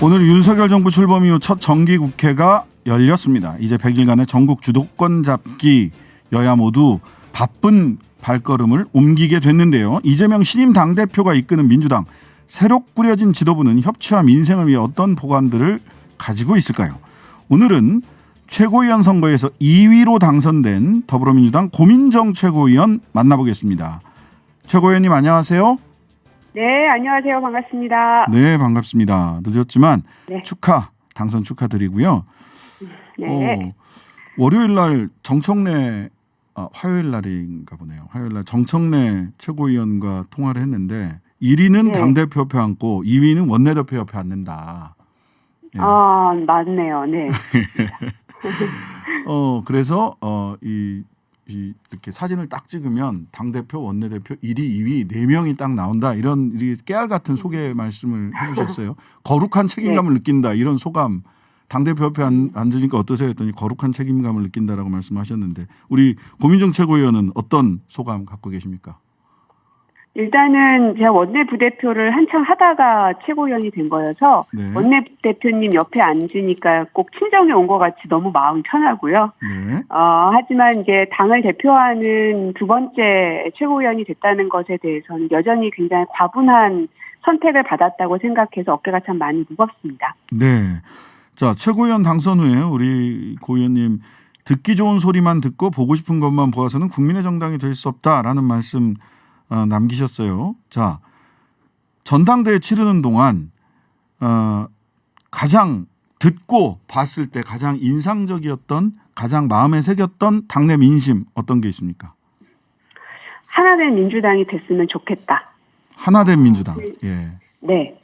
오늘 윤석열 정부 출범 이후 첫 정기국회가 열렸습니다. 이제 100일간의 전국 주도권 잡기, 여야 모두 바쁜 발걸음을 옮기게 됐는데요. 이재명 신임 당대표가 이끄는 민주당, 새로 꾸려진 지도부는 협치와 민생을 위해 어떤 보관들을 가지고 있을까요? 오늘은 최고위원 선거에서 2위로 당선된 더불어민주당 고민정 최고위원 만나보겠습니다. 최고위원님 안녕하세요. 네, 안녕하세요. 반갑습니다. 네, 반갑습니다. 늦었지만 네. 당선 축하드리고요. 네. 월요일 날 정청래, 화요일 날인가 보네요. 화요일 날 정청래 최고위원과 통화를 했는데 1위는 네. 당대표 옆에 앉고 2위는 원내대표 옆에 앉는다. 예. 아, 맞네요. 네. 그래서 이렇게 사진을 딱 찍으면 당대표, 원내대표 1위, 2위 4명이 딱 나온다. 이런 깨알 같은 소개 말씀을 해주셨어요. 거룩한 책임감을 네. 느낀다. 이런 소감. 당대표 옆에 앉으니까 어떠세요? 했더니 거룩한 책임감을 느낀다라고 말씀하셨는데 우리 고민정 최고위원은 어떤 소감 갖고 계십니까? 일단은 제가 원내부대표를 한창 하다가 최고위원이 된 거여서 네. 원내대표님 옆에 앉으니까 꼭 친정에 온 것 같이 너무 마음이 편하고요. 네. 하지만 이제 당을 대표하는 두 번째 최고위원이 됐다는 것에 대해서는 여전히 굉장히 과분한 선택을 받았다고 생각해서 어깨가 참 많이 무겁습니다. 네. 자, 최고위원 당선 후에 우리 고 의원님 듣기 좋은 소리만 듣고 보고 싶은 것만 보아서는 국민의 정당이 될 수 없다라는 말씀 남기셨어요. 자, 전당대회 치르는 동안 가장 듣고 봤을 때 가장 인상적이었던, 가장 마음에 새겼던 당내 민심 어떤 게 있습니까? 하나된 민주당이 됐으면 좋겠다. 하나된 민주당. 예. 네.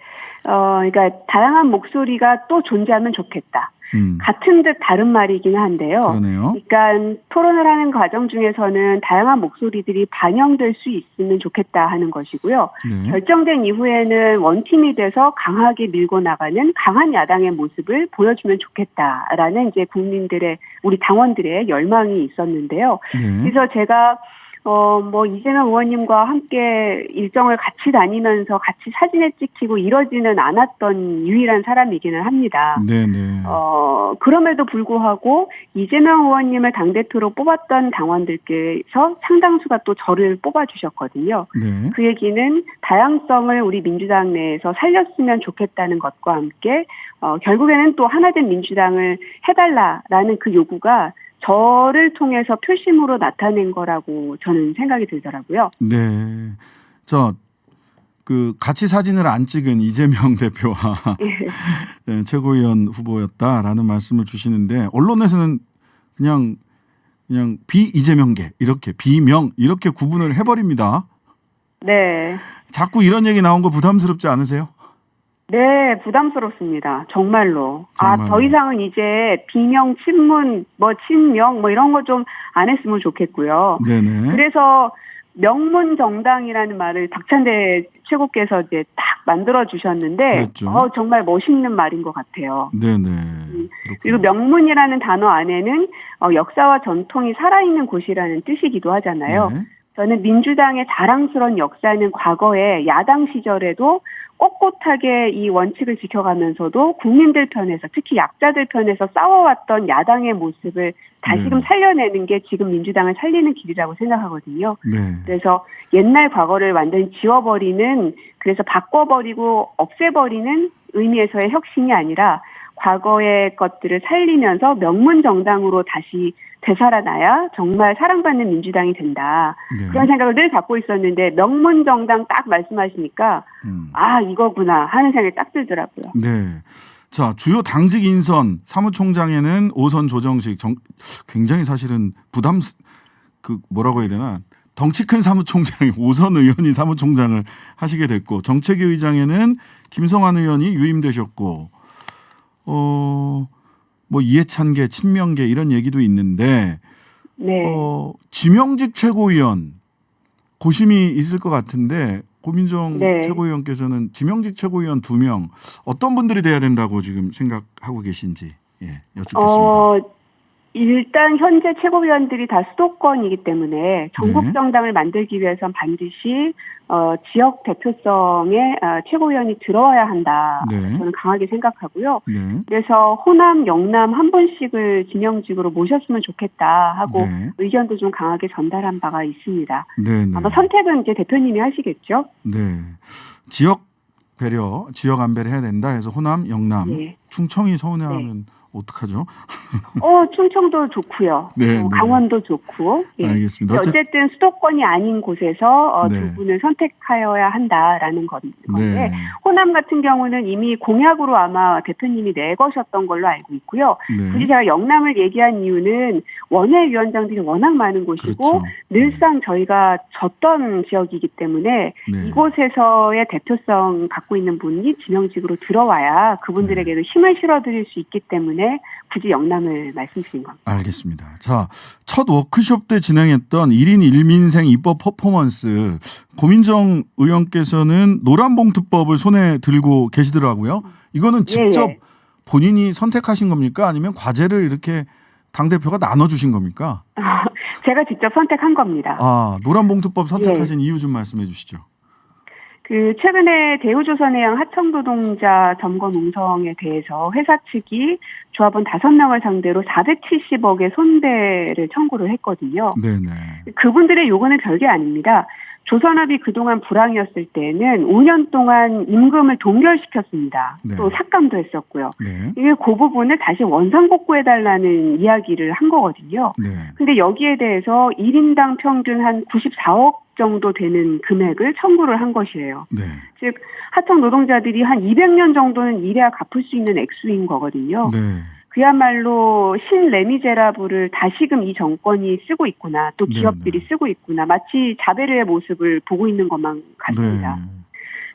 그러니까 다양한 목소리가 또 존재하면 좋겠다. 같은 듯 다른 말이긴 한데요. 그러네요. 그러니까 토론을 하는 과정 중에서는 다양한 목소리들이 반영될 수 있으면 좋겠다 하는 것이고요. 네. 결정된 이후에는 원팀이 돼서 강하게 밀고 나가는 강한 야당의 모습을 보여주면 좋겠다라는 이제 국민들의, 우리 당원들의 열망이 있었는데요. 네. 그래서 제가 이재명 의원님과 함께 일정을 같이 다니면서 같이 사진에 찍히고 이러지는 않았던 유일한 사람이기는 합니다. 네네. 그럼에도 불구하고 이재명 의원님을 당대표로 뽑았던 당원들께서 상당수가 또 저를 뽑아주셨거든요. 네. 그 얘기는 다양성을 우리 민주당 내에서 살렸으면 좋겠다는 것과 함께 결국에는 또 하나된 민주당을 해달라라는 그 요구가 저를 통해서 표심으로 나타낸 거라고 저는 생각이 들더라고요. 네. 같이 사진을 안 찍은 이재명 대표와 네, 최고위원 후보였다라는 말씀을 주시는데 언론에서는 그냥 비이재명계 이렇게 비명 이렇게 구분을 해버립니다. 네. 자꾸 이런 얘기 나온 거 부담스럽지 않으세요? 네, 부담스럽습니다. 정말로. 더 이상은 이제 비명, 친문, 친명, 이런 거 좀 안 했으면 좋겠고요. 네네. 그래서 명문 정당이라는 말을 박찬대 최고께서 이제 딱 만들어 주셨는데, 그랬죠. 정말 멋있는 말인 것 같아요. 네네. 그리고 명문이라는 단어 안에는 역사와 전통이 살아있는 곳이라는 뜻이기도 하잖아요. 네. 저는 민주당의 자랑스러운 역사는 과거에 야당 시절에도 꼿꼿하게 이 원칙을 지켜가면서도 국민들 편에서 특히 약자들 편에서 싸워왔던 야당의 모습을 다시금 살려내는 게 지금 민주당을 살리는 길이라고 생각하거든요. 네. 그래서 옛날 과거를 완전히 지워버리는, 그래서 바꿔버리고 없애버리는 의미에서의 혁신이 아니라 과거의 것들을 살리면서 명문 정당으로 다시 되살아나야 정말 사랑받는 민주당이 된다. 네. 그런 생각을 늘 갖고 있었는데 명문 정당 딱 말씀하시니까 이거구나 하는 생각이 딱 들더라고요. 네. 자, 주요 당직 인선 사무총장에는 오선 조정식 굉장히 사실은 뭐라고 해야 되나? 덩치 큰 사무총장이 오선 의원이 사무총장을 하시게 됐고 정책위 의장에는 김성환 의원이 유임되셨고 이해찬계, 친명계 이런 얘기도 있는데 네. 지명직 최고위원 고심이 있을 것 같은데 고민정 네. 최고위원께서는 지명직 최고위원 2명 어떤 분들이 돼야 된다고 지금 생각하고 계신지 여쭙겠습니다. 일단 현재 최고위원들이 다 수도권이기 때문에 전국 네. 정당을 만들기 위해선 반드시 지역 대표성의 최고위원이 들어와야 한다. 네. 저는 강하게 생각하고요. 네. 그래서 호남, 영남 한 분씩을 지명직으로 모셨으면 좋겠다 하고 네. 의견도 좀 강하게 전달한 바가 있습니다. 네. 네. 아마 선택은 이제 대표님이 하시겠죠? 네. 지역 배려, 지역 안배를 해야 된다 해서 호남, 영남, 네. 충청이 서운해하면 어떡하죠? 충청도 좋고요. 네, 네. 강원도 좋고. 예. 알겠습니다. 어쨌든 수도권이 아닌 곳에서 네. 두 분을 선택하여야 한다라는 건데 네. 호남 같은 경우는 이미 공약으로 아마 대표님이 내거셨던 걸로 알고 있고요. 네. 굳이 제가 영남을 얘기한 이유는 원외위원장들이 워낙 많은 곳이고 그렇죠. 늘상 저희가 졌던 지역이기 때문에 네. 이곳에서의 대표성 갖고 있는 분이 지명직으로 들어와야 그분들에게도 힘을 실어드릴 수 있기 때문에 굳이 영남을 말씀드린 겁니다. 알겠습니다. 자, 첫 워크숍 때 진행했던 1인 1민생 입법 퍼포먼스 고민정 의원께서는 노란봉투법을 손에 들고 계시더라고요. 이거는 직접 예. 본인이 선택하신 겁니까? 아니면 과제를 이렇게 당대표가 나눠주신 겁니까? 제가 직접 선택한 겁니다. 노란봉투법 선택하신 이유 좀 말씀해 주시죠. 최근에 대우조선해양 하청노동자 점거 농성에 대해서 회사 측이 조합원 5명을 상대로 470억의 손배를 청구를 했거든요. 네네. 그분들의 요구는 별게 아닙니다. 조선업이 그동안 불황이었을 때는 5년 동안 임금을 동결시켰습니다. 네. 또 삭감도 했었고요. 네. 이게 그 부분을 다시 원상복구해달라는 이야기를 한 거거든요. 네. 근데 여기에 대해서 1인당 평균 한 94억 정도 되는 금액을 청구를 한 것이에요. 네. 즉 하청 노동자들이 한 200년 정도는 일해야 갚을 수 있는 액수인 거거든요. 네. 그야말로 신레미제라블을 다시금 이 정권이 쓰고 있구나. 또 기업들이 쓰고 있구나. 마치 자베르의 모습을 보고 있는 것만 같습니다. 네.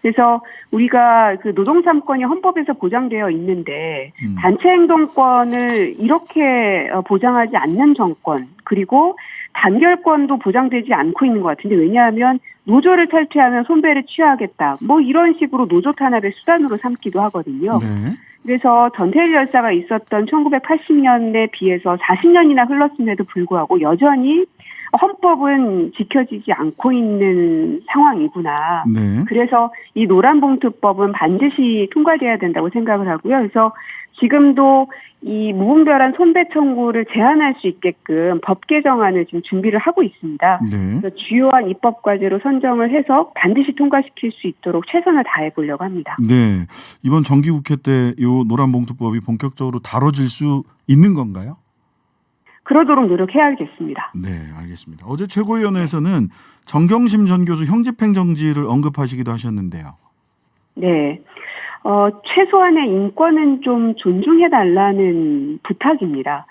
그래서 우리가 그 노동 3권이 헌법에서 보장되어 있는데 단체 행동권을 이렇게 보장하지 않는 정권 그리고 단결권도 보장되지 않고 있는 것 같은데 왜냐하면 노조를 탈퇴하면 손배를 취하겠다. 뭐 이런 식으로 노조 탄압의 수단으로 삼기도 하거든요. 네. 그래서 전태일 열사가 있었던 1980년에 비해서 40년이나 흘렀음에도 불구하고 여전히 헌법은 지켜지지 않고 있는 상황이구나. 네. 그래서 이 노란봉투법은 반드시 통과돼야 된다고 생각을 하고요. 그래서 지금도 이 무분별한 손배 청구를 제한할 수 있게끔 법 개정안을 지금 준비를 하고 있습니다. 네. 그래서 주요한 입법 과제로 선정을 해서 반드시 통과시킬 수 있도록 최선을 다해 보려고 합니다. 네. 이번 정기국회 때 이 노란봉투법이 본격적으로 다뤄질 수 있는 건가요? 그러도록 노력해야겠습니다. 네, 알겠습니다. 어제 최고위원회에서는 정경심 전 교수 형집행정지를 언급하시기도 하셨는데요. 네. 최소한의 인권은 좀 존중해달라는 부탁입니다.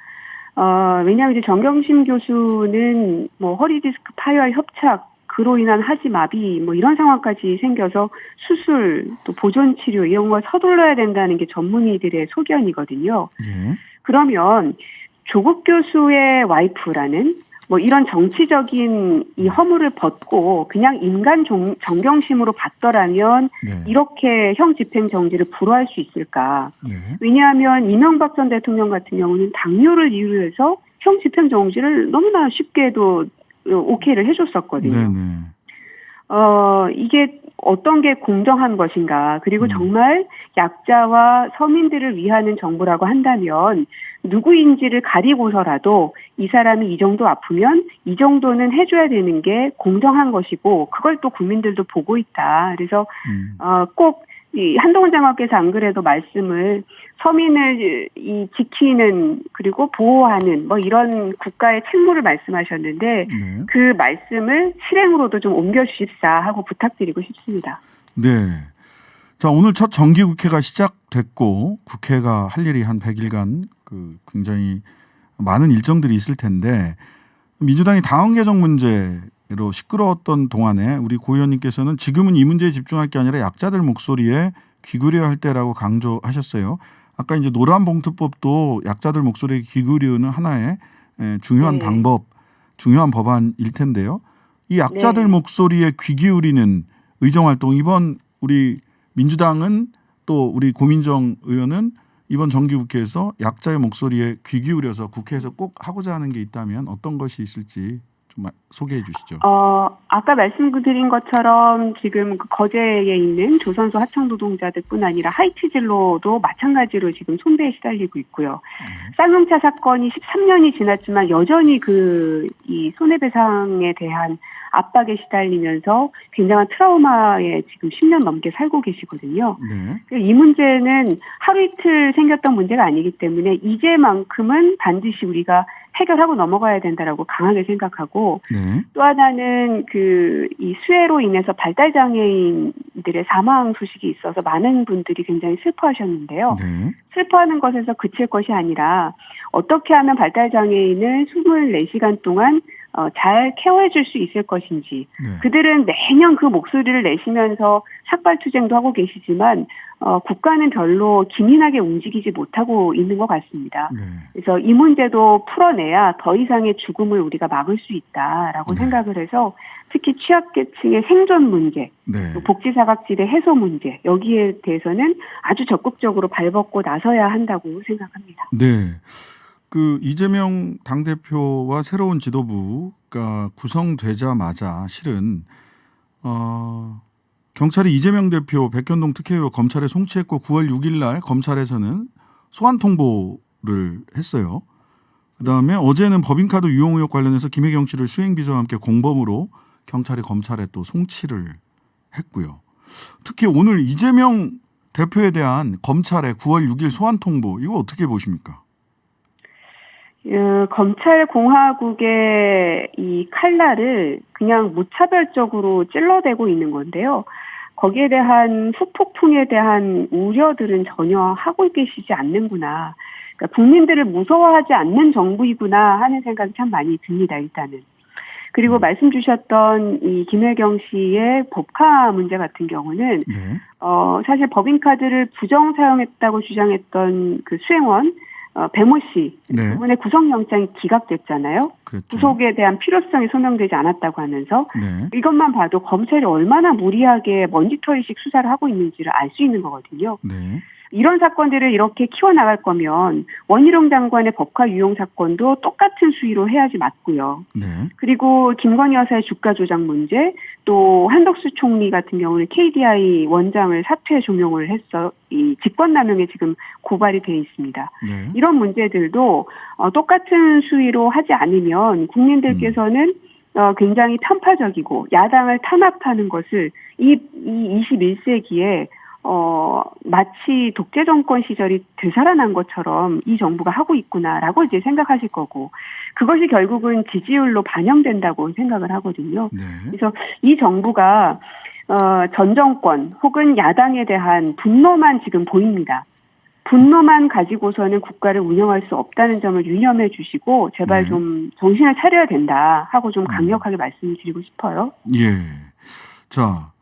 왜냐하면 이제 정경심 교수는 뭐 허리디스크 파열 협착, 그로 인한 하지마비 뭐 이런 상황까지 생겨서 수술, 또 보존 치료 이런 걸 서둘러야 된다는 게 전문의들의 소견이거든요. 예. 그러면 조국 교수의 와이프라는 뭐 이런 정치적인 이 허물을 벗고 그냥 인간 정경심으로 봤더라면 네. 이렇게 형 집행 정지를 불허할 수 있을까? 네. 왜냐하면 이명박 전 대통령 같은 경우는 당뇨를 이유로 해서 형 집행 정지를 너무나 쉽게도 오케이를 해줬었거든요. 네네. 이게 어떤 게 공정한 것인가. 그리고 정말 약자와 서민들을 위하는 정부라고 한다면 누구인지를 가리고서라도 이 사람이 이 정도 아프면 이 정도는 해줘야 되는 게 공정한 것이고 그걸 또 국민들도 보고 있다. 그래서 꼭 이 한동훈 장관께서 안 그래도 말씀을 서민을 지키는 그리고 보호하는 뭐 이런 국가의 책무를 말씀하셨는데 네. 그 말씀을 실행으로도 좀 옮겨주십사 하고 부탁드리고 싶습니다. 네. 자, 오늘 첫 정기국회가 시작됐고 국회가 할 일이 한 100일간 굉장히 많은 일정들이 있을 텐데 민주당이 당헌 개정 문제로 시끄러웠던 동안에 우리 고 의원님께서는 지금은 이 문제에 집중할 게 아니라 약자들 목소리에 귀 기울여야 할 때라고 강조하셨어요. 아까 이제 노란봉투법도 약자들 목소리에 귀 기울이는 하나의 중요한 방법, 중요한 법안일 텐데요. 이 약자들 목소리에 귀 기울이는 의정활동 이번 우리 민주당은 또 우리 고민정 의원은 이번 정기국회에서 약자의 목소리에 귀 기울여서 국회에서 꼭 하고자 하는 게 있다면 어떤 것이 있을지 좀 소개해 주시죠. 아까 말씀드린 것처럼 지금 그 거제에 있는 조선소 하청 노동자들뿐 아니라 하이티 진로도 마찬가지로 지금 손배에 시달리고 있고요. 쌍용차 사건이 13년이 지났지만 여전히 이 손해배상에 대한 압박에 시달리면서 굉장한 트라우마에 지금 10년 넘게 살고 계시거든요. 네. 이 문제는 하루 이틀 생겼던 문제가 아니기 때문에 이제만큼은 반드시 우리가 해결하고 넘어가야 된다라고 강하게 생각하고 네. 또 하나는 이 수해로 인해서 발달 장애인들의 사망 소식이 있어서 많은 분들이 굉장히 슬퍼하셨는데요. 네. 슬퍼하는 것에서 그칠 것이 아니라 어떻게 하면 발달 장애인을 24시간 동안 잘 케어해 줄 수 있을 것인지. 네. 그들은 매년 그 목소리를 내시면서 삭발투쟁도 하고 계시지만 국가는 별로 기민하게 움직이지 못하고 있는 것 같습니다. 네. 그래서 이 문제도 풀어내야 더 이상의 죽음을 우리가 막을 수 있다라고 네. 생각을 해서 특히 취약계층의 생존 문제, 네. 또 복지사각지대 해소 문제 여기에 대해서는 아주 적극적으로 발벗고 나서야 한다고 생각합니다. 네. 이재명 당대표와 새로운 지도부가 구성되자마자 실은 경찰이 이재명 대표 백현동 특혜의원 검찰에 송치했고 9월 6일 날 검찰에서는 소환 통보를 했어요. 그다음에 어제는 법인카드 유용 의혹 관련해서 김혜경 씨를 수행비서와 함께 공범으로 경찰이 검찰에 또 송치를 했고요. 특히 오늘 이재명 대표에 대한 검찰의 9월 6일 소환 통보 이거 어떻게 보십니까? 검찰 공화국의 이 칼날을 그냥 무차별적으로 찔러대고 있는 건데요. 거기에 대한 후폭풍에 대한 우려들은 전혀 하고 계시지 않는구나. 그러니까 국민들을 무서워하지 않는 정부이구나 하는 생각이 참 많이 듭니다. 일단은. 그리고 말씀 주셨던 이 김혜경 씨의 법카 문제 같은 경우는 네. 사실 법인카드를 부정 사용했다고 주장했던 그 수행원 배모 씨 네. 그분의 구속영장이 기각됐잖아요. 그랬죠. 구속에 대한 필요성이 소명되지 않았다고 하면서 네. 이것만 봐도 검찰이 얼마나 무리하게 먼지털이식 수사를 하고 있는지를 알 수 있는 거거든요. 네. 이런 사건들을 이렇게 키워나갈 거면 원희룡 장관의 법카 유용 사건도 똑같은 수위로 해야지 맞고요. 네. 그리고 김건희 여사의 주가 조작 문제, 또 한덕수 총리 같은 경우는 KDI 원장을 사퇴 종용을 해서 이 직권남용에 지금 고발이 돼 있습니다. 네. 이런 문제들도 똑같은 수위로 하지 않으면 국민들께서는 굉장히 편파적이고 야당을 탄압하는 것을 이 21세기에 마치 독재 정권 시절이 되살아난 것처럼 이 정부가 하고 있구나라고 이제 생각하실 거고 그것이 결국은 지지율로 반영된다고 생각을 하거든요. 네. 그래서 이 정부가 전 정권 혹은 야당에 대한 분노만 지금 보입니다. 분노만 가지고서는 국가를 운영할 수 없다는 점을 유념해 주시고 제발 좀 정신을 차려야 된다 하고 좀 강력하게 말씀을 드리고 싶어요. 예. 자,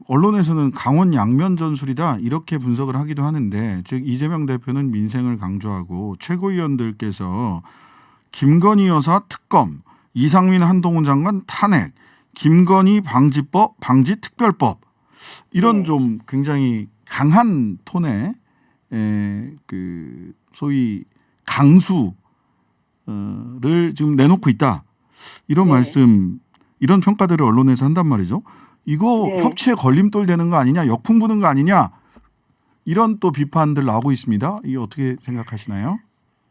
언론에서는 강원 양면 전술이다 이렇게 분석을 하기도 하는데 즉 이재명 대표는 민생을 강조하고 최고위원들께서 김건희 여사 특검, 이상민 한동훈 장관 탄핵, 김건희 방지특별법 이런 좀 굉장히 강한 톤의 소위 강수를 지금 내놓고 있다 이런 말씀 이런 평가들을 언론에서 한단 말이죠. 이거 협치에 걸림돌 되는 거 아니냐, 역풍 부는 거 아니냐 이런 또 비판들 나오고 있습니다. 이게 어떻게 생각하시나요?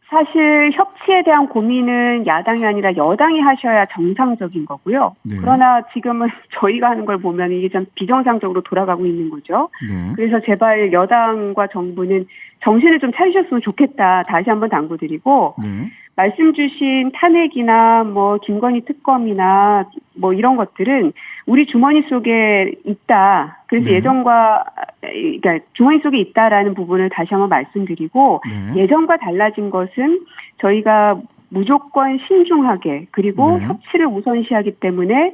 사실 협치에 대한 고민은 야당이 아니라 여당이 하셔야 정상적인 거고요. 네. 그러나 지금은 저희가 하는 걸 보면 이게 좀 비정상적으로 돌아가고 있는 거죠. 네. 그래서 제발 여당과 정부는 정신을 좀 차리셨으면 좋겠다. 다시 한번 당부드리고 네. 말씀 주신 탄핵이나 김건희 특검이나 이런 것들은 우리 주머니 속에 있다. 그래서 그러니까 주머니 속에 있다라는 부분을 다시 한번 말씀드리고 예전과 달라진 것은 저희가 무조건 신중하게 그리고 협치를 우선시하기 때문에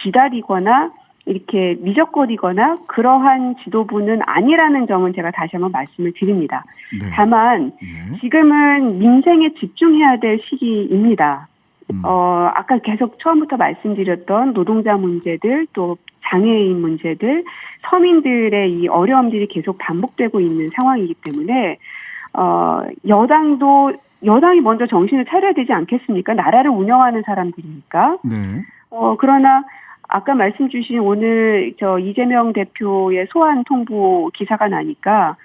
기다리거나 이렇게 미적거리거나 그러한 지도부는 아니라는 점은 제가 다시 한번 말씀을 드립니다. 다만 지금은 민생에 집중해야 될 시기입니다. 아까 계속 처음부터 말씀드렸던 노동자 문제들, 또 장애인 문제들, 서민들의 이 어려움들이 계속 반복되고 있는 상황이기 때문에 여당이 먼저 정신을 차려야 되지 않겠습니까? 나라를 운영하는 사람들이니까. 네. 그러나 아까 말씀 주신 오늘 이재명 대표의 소환 통보 기사가 나니까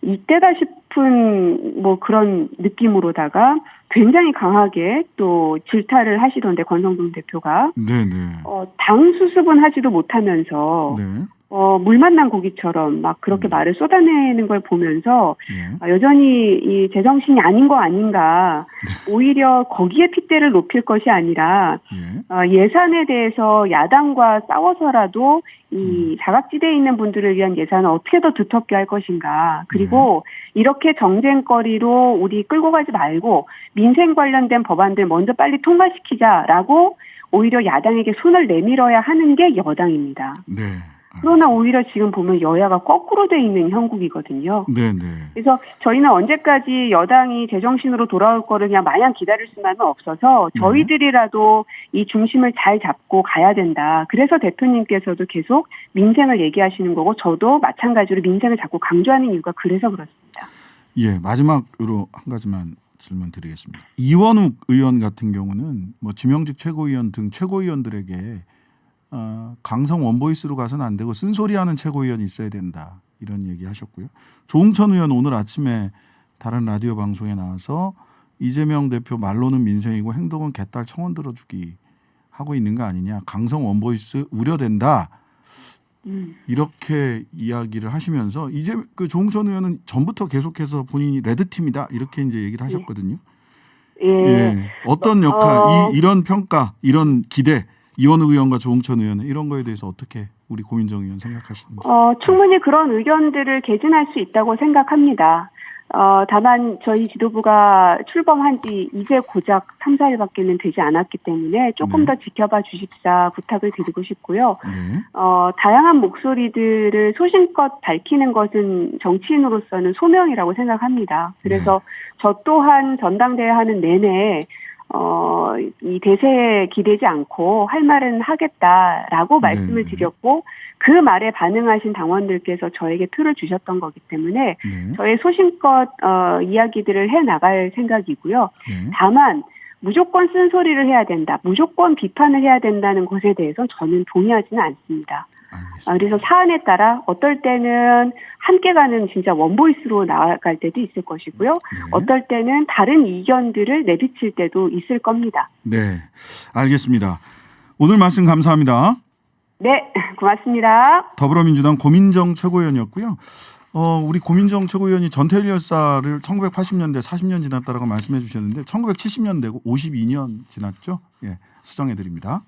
이때다 싶은 그런 느낌으로다가 굉장히 강하게 또 질타를 하시던데, 권성동 대표가. 네네. 당 수습은 하지도 못하면서 네. 물 만난 고기처럼 막 그렇게 말을 쏟아내는 걸 보면서 네. 여전히 이 제정신이 아닌 거 아닌가. 오히려 거기에 핏대를 높일 것이 아니라 예산에 대해서 야당과 싸워서라도 이 사각지대에 있는 분들을 위한 예산을 어떻게 더 두텁게 할 것인가. 그리고 이렇게 정쟁거리로 우리 끌고 가지 말고 민생 관련된 법안들 먼저 빨리 통과시키자라고 오히려 야당에게 손을 내밀어야 하는 게 여당입니다. 네. 그러나 오히려 지금 보면 여야가 거꾸로 돼 있는 형국이거든요. 네네. 그래서 저희는 언제까지 여당이 제정신으로 돌아올 거를 그냥 마냥 기다릴 수만은 없어서 저희들이라도 이 중심을 잘 잡고 가야 된다. 그래서 대표님께서도 계속 민생을 얘기하시는 거고, 저도 마찬가지로 민생을 자꾸 강조하는 이유가 그래서 그렇습니다. 예, 마지막으로 한 가지만 질문 드리겠습니다. 이원욱 의원 같은 경우는 지명직 최고위원 등 최고위원들에게 강성 원보이스로 가서는 안 되고 쓴소리하는 최고위원이 있어야 된다, 이런 얘기하셨고요. 조응천 의원 오늘 아침에 다른 라디오 방송에 나와서 이재명 대표 말로는 민생이고 행동은 개딸 청원 들어주기 하고 있는 거 아니냐, 강성 원보이스 우려된다, 이렇게 이야기를 하시면서 이제 조응천 의원은 전부터 계속해서 본인이 레드팀이다, 이렇게 이제 얘기를 하셨거든요. 예. 어떤 역할, 이런 평가, 이런 기대, 이원욱 의원과 조응천 의원, 이런 거에 대해서 어떻게 우리 고민정 의원 생각하시는지? 충분히 그런 의견들을 개진할 수 있다고 생각합니다. 다만 저희 지도부가 출범한 지 이제 고작 3, 4일밖에는 되지 않았기 때문에 조금 더 지켜봐 주십사 부탁을 드리고 싶고요. 다양한 목소리들을 소신껏 밝히는 것은 정치인으로서는 소명이라고 생각합니다. 그래서 저 또한 전당대회 하는 내내 이 대세에 기대지 않고 할 말은 하겠다라고 말씀을 드렸고, 그 말에 반응하신 당원들께서 저에게 표를 주셨던 거기 때문에 저의 소신껏 이야기들을 해나갈 생각이고요. 다만 무조건 쓴소리를 해야 된다, 무조건 비판을 해야 된다는 것에 대해서 저는 동의하지는 않습니다. 그래서 사안에 따라 어떨 때는 함께 가는 진짜 원보이스로 나아갈 때도 있을 것이고요. 어떨 때는 다른 의견들을 내비칠 때도 있을 겁니다. 네, 알겠습니다. 오늘 말씀 감사합니다. 네, 고맙습니다. 더불어민주당 고민정 최고위원이었고요. 우리 고민정 최고위원이 전태일 열사를 1980년대 40년 지났다라고 말씀해 주셨는데 1970년대고 52년 지났죠. 예, 수정해 드립니다.